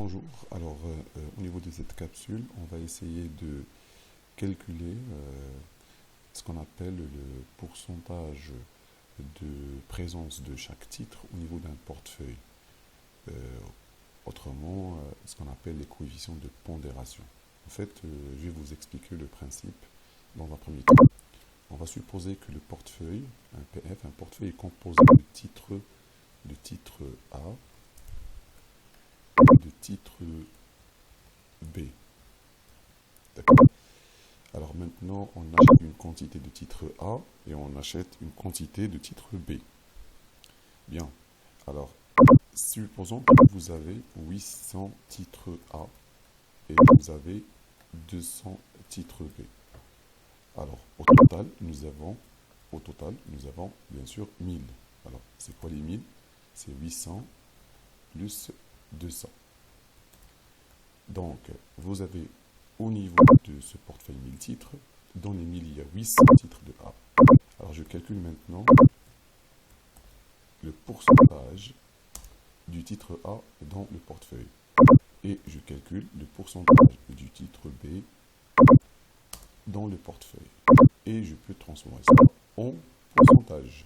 Bonjour, alors au niveau de cette capsule, on va essayer de calculer ce qu'on appelle le pourcentage de présence de chaque titre au niveau d'un portefeuille. Euh, Autrement, ce qu'on appelle les coefficients de pondération. En fait, je vais vous expliquer le principe dans un premier temps. On va supposer que le portefeuille, un PF, un portefeuille est composé de titres A et de titres B. D'accord. Alors maintenant, on achète une quantité de titre A et on achète une quantité de titre B. Bien. Alors, supposons que vous avez 800 titres A et vous avez 200 titres B. Alors, au total, nous avons bien sûr 1000. Alors, c'est quoi les 1000? C'est 800 plus 200. Donc, vous avez au niveau de ce portefeuille 1000 titres, dans les 1000, il y a 800 titres de A. Alors, je calcule maintenant le pourcentage du titre A dans le portefeuille. Et je calcule le pourcentage du titre B dans le portefeuille. Et je peux transformer ça en pourcentage.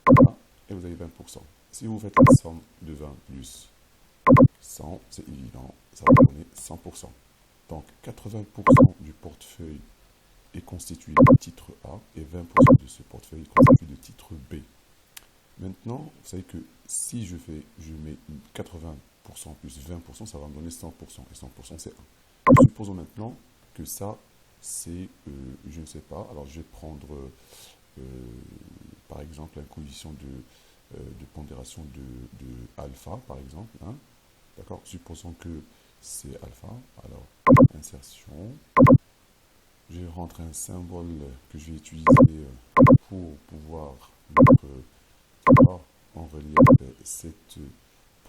Voilà. Et vous avez 20%. Si vous faites la somme de 20 plus 100, c'est évident, ça va donner 100%. Donc 80% du portefeuille est constitué de titre A et 20% de ce portefeuille est constitué de titre B. Maintenant, vous savez que si je mets 80% plus 20%, ça va me donner 100%. Et 100%, c'est 1. Supposons maintenant que ça, c'est, je ne sais pas, alors je vais prendre, par exemple, un coefficient de pondération de alpha, par exemple. Hein. D'accord. Supposons que c'est alpha. Alors, insertion. Je vais rentrer un symbole que je vais utiliser pour pouvoir mettre en relief cette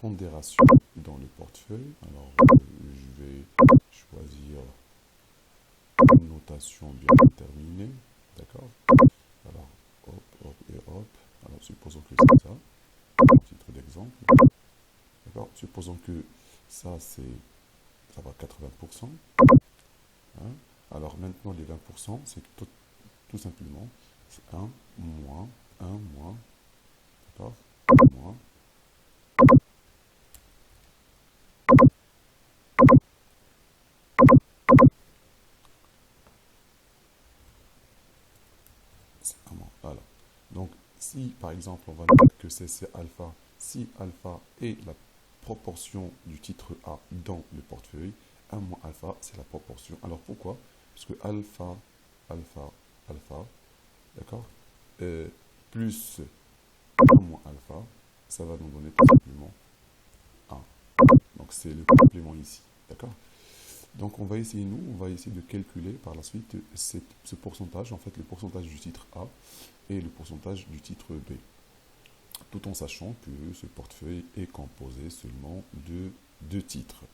pondération dans le portefeuille. Alors, je vais choisir une notation bien déterminée. D'accord. Alors, hop, hop et hop. Alors, supposons que c'est ça. Un titre d'exemple. D'accord. Supposons que ça va 80%. Hein. Alors, maintenant, les 20%, c'est tout simplement 1 moins 1 moins. D'accord. Moins. C'est un moins. Voilà. Donc, si par exemple, on va dire que c'est alpha, si alpha est la proportion du titre A dans le portefeuille, 1 moins alpha, c'est la proportion. Alors pourquoi? Parce que alpha, alpha, alpha, d'accord, plus 1 moins alpha, ça va nous donner tout simplement 1. Donc c'est le complément ici, d'accord. Donc on va essayer de calculer par la suite ce pourcentage, en fait le pourcentage du titre A et le pourcentage du titre B, tout en sachant que ce portefeuille est composé seulement de 2 titres.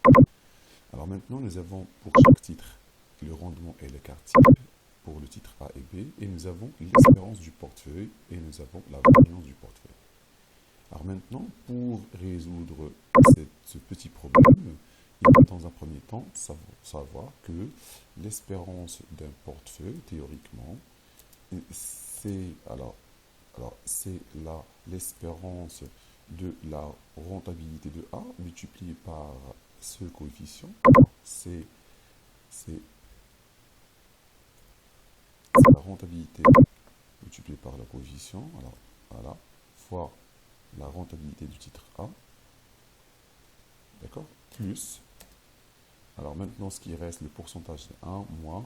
Alors maintenant, nous avons pour chaque titre le rendement et l'écart type pour le titre A et B, et nous avons l'espérance du portefeuille et nous avons la variance du portefeuille. Alors maintenant, pour résoudre ce petit problème, il faut dans un premier temps savoir que l'espérance d'un portefeuille, théoriquement, c'est l'espérance de la rentabilité de A multipliée par ce coefficient. C'est la rentabilité multipliée par le coefficient. Alors voilà, fois la rentabilité du titre A. D'accord. Plus. Alors maintenant, ce qui reste, le pourcentage, c'est 1 moins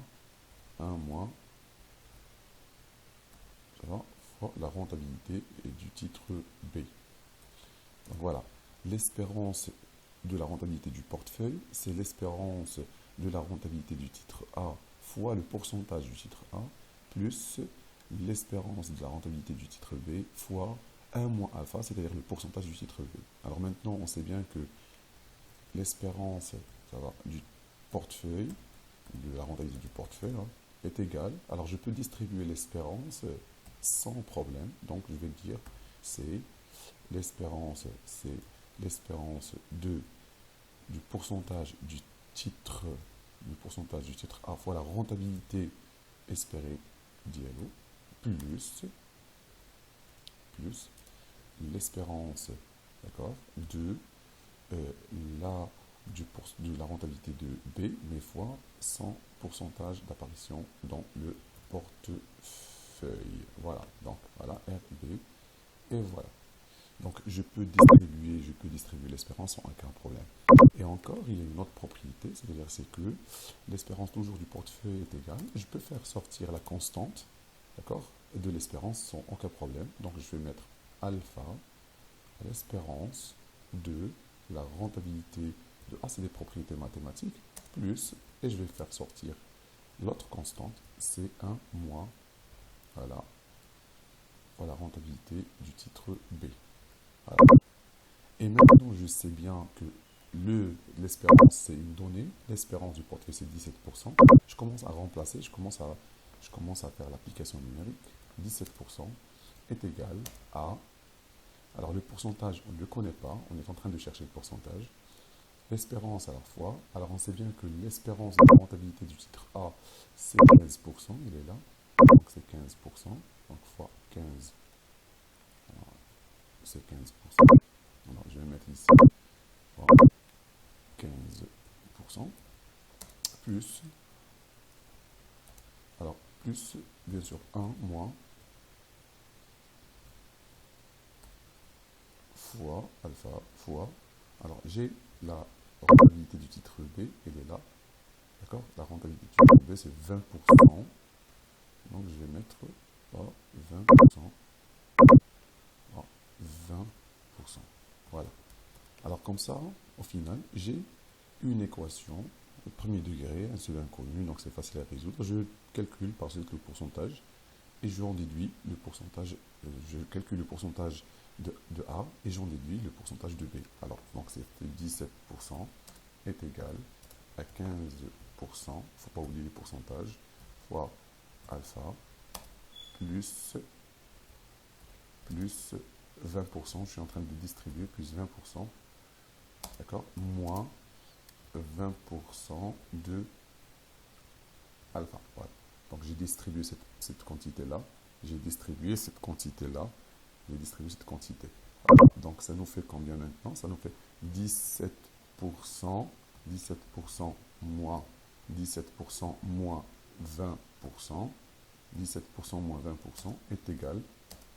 1 moins. Ça va, fois la rentabilité du titre B. Donc voilà, l'espérance de la rentabilité du portefeuille, c'est l'espérance de la rentabilité du titre A fois le pourcentage du titre A, plus l'espérance de la rentabilité du titre B fois 1 moins alpha, c'est-à-dire le pourcentage du titre B. Alors maintenant, on sait bien que l'espérance du portefeuille, de la rentabilité du portefeuille, hein, est égale. Alors je peux distribuer l'espérance sans problème. Donc je vais dire c'est l'espérance de du pourcentage du titre, A fois la rentabilité espérée d'ILO plus l'espérance, d'accord, la, de la rentabilité de B, mais fois son pourcentage d'apparition dans le portefeuille. Voilà, donc voilà, RB, et voilà. Donc je peux distribuer l'espérance sans aucun problème. Et encore, il y a une autre propriété, c'est-à-dire c'est que l'espérance toujours du portefeuille est égale. Je peux faire sortir la constante, d'accord, de l'espérance sans aucun problème. Donc je vais mettre alpha à l'espérance de la rentabilité de A, c'est des propriétés mathématiques, plus, et je vais faire sortir l'autre constante, c'est 1 moins, voilà, pour la rentabilité du titre B. Voilà. Et maintenant, je sais bien que l'espérance, c'est une donnée. L'espérance du portefeuille, c'est 17%. Je commence à remplacer, je commence à faire l'application numérique. 17% est égal à... Alors, le pourcentage, on ne le connaît pas. On est en train de chercher le pourcentage. L'espérance à la fois. Alors, on sait bien que l'espérance de la rentabilité du titre A, c'est 15%. Il est là. Donc, c'est 15%. Donc, fois 15. Alors, c'est 15%. Alors, je vais mettre ici 15%, plus, alors, plus, bien sûr, 1 moins, fois alpha, fois, alors, j'ai la rentabilité du titre B, elle est là, d'accord? La rentabilité du titre B, c'est 20%, donc je vais mettre 20%, 20%, voilà. Alors comme ça, au final, j'ai une équation au premier degré, un seul inconnu, donc c'est facile à résoudre. Je calcule par suite le pourcentage et j'en déduis le pourcentage, je calcule le pourcentage de A et j'en déduis le pourcentage de B. Alors, donc c'est 17% est égal à 15%, il ne faut pas oublier les pourcentages, fois alpha, plus 20%, je suis en train de distribuer, plus 20%, d'accord, moins 20% de alpha. Voilà. Donc j'ai distribué cette quantité-là, j'ai distribué cette quantité-là, j'ai distribué cette quantité. Voilà. Donc ça nous fait combien maintenant? Ça nous fait 17%, 17% moins 17% moins 20%, 17% moins 20% est égal,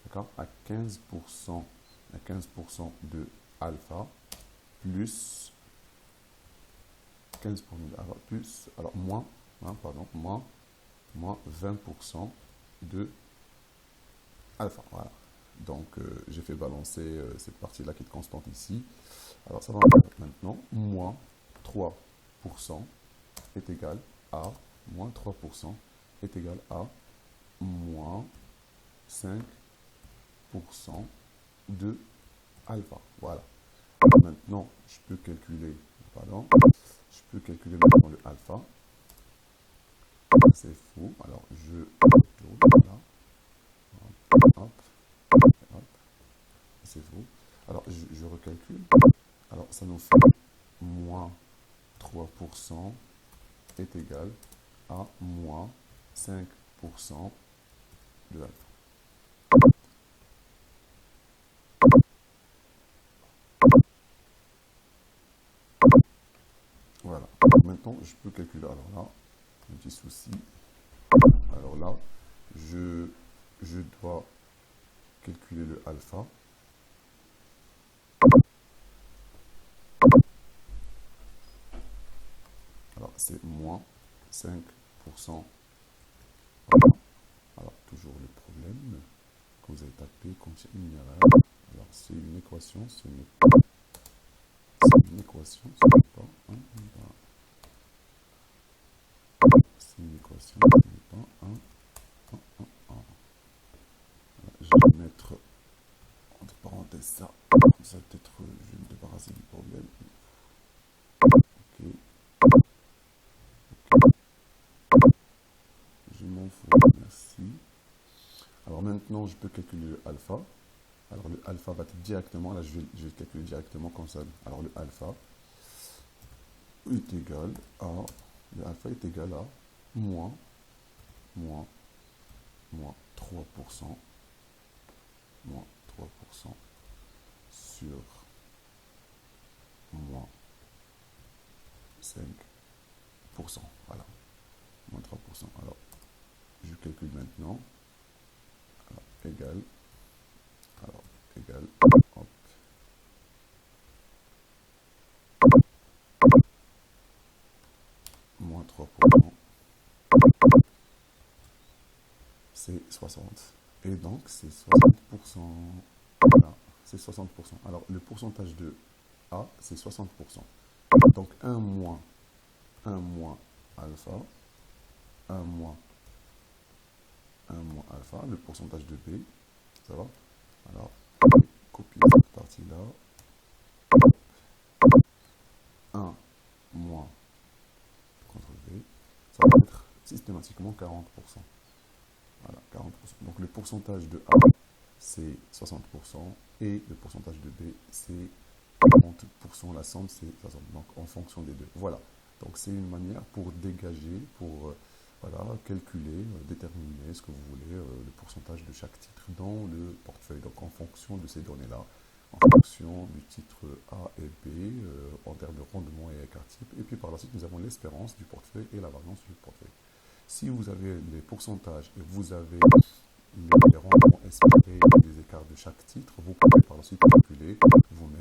d'accord, à 15%, de alpha plus 15% de alpha plus, alors moins, moins 20% de alpha. Voilà. Donc, j'ai fait balancer cette partie-là qui est constante ici. Alors, ça va me faire maintenant moins 3% est égal à moins 3% est égal à moins 5% de alpha. Voilà. Maintenant, je peux calculer maintenant le alpha. C'est faux. Alors, je tourne là. Hop, hop. C'est faux. Alors, je recalcule. Alors, ça nous fait moins 3% est égal à moins 5% de alpha. Voilà. Maintenant, je peux calculer. Alors là, un petit souci. Alors là, je dois calculer le alpha. Alors, c'est moins 5%. Voilà. Alors, toujours le problème. Quand vous avez tapé, contient une erreur. Alors, c'est une équation, ce n'est pas. C'est une équation, ce n'est pas c'est une équation, ce n'est pas un. Je vais mettre entre parenthèses ça. Comme ça, peut-être, je vais me débarrasser du problème. Ok. Je m'en fous. Merci. Alors maintenant, je peux calculer le alpha. Alors le alpha va être directement, là je vais calculer directement comme ça. Alors le alpha, est égal à, le alpha est égal à moins 3%, moins 3% sur moins 5%. Voilà, moins 3%. Alors, je calcule maintenant. Alors, égal, hop, moins 3%, c'est 60. Et donc, c'est 60%. Voilà, c'est 60%. Alors, le pourcentage de A, c'est 60%. Donc, 1 moins alpha, 1 moins alpha, le pourcentage de B, ça va? Alors, copier cette partie-là. 1 moins CTRL V, ça va être systématiquement 40%. Voilà, 40%. Donc, le pourcentage de A, c'est 60%, et le pourcentage de B, c'est 40%. La somme, c'est 60%. Donc, en fonction des deux. Voilà. Donc, c'est une manière pour dégager, pour voilà, calculer, déterminer ce que vous voulez, le pourcentage de chaque titre dans le portefeuille. Donc, en fonction de ces données-là, en fonction du titre A et B, en termes de rendement et écart type. Et puis, par la suite, nous avons l'espérance du portefeuille et la variance du portefeuille. Si vous avez les pourcentages et vous avez les rendements espérés et les écarts de chaque titre, vous pouvez par la suite calculer vous-même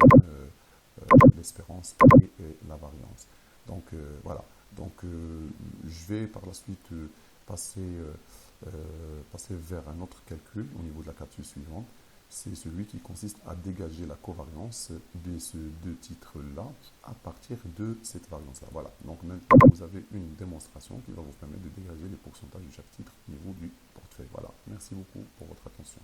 l'espérance et la variance. Donc voilà. Donc je vais par la suite passer vers un autre calcul au niveau de la capsule suivante. C'est celui qui consiste à dégager la covariance de ces deux titres-là à partir de cette variance-là. Voilà. Donc maintenant, vous avez une démonstration qui va vous permettre de dégager les pourcentages de chaque titre au niveau du portefeuille. Voilà. Merci beaucoup pour votre attention.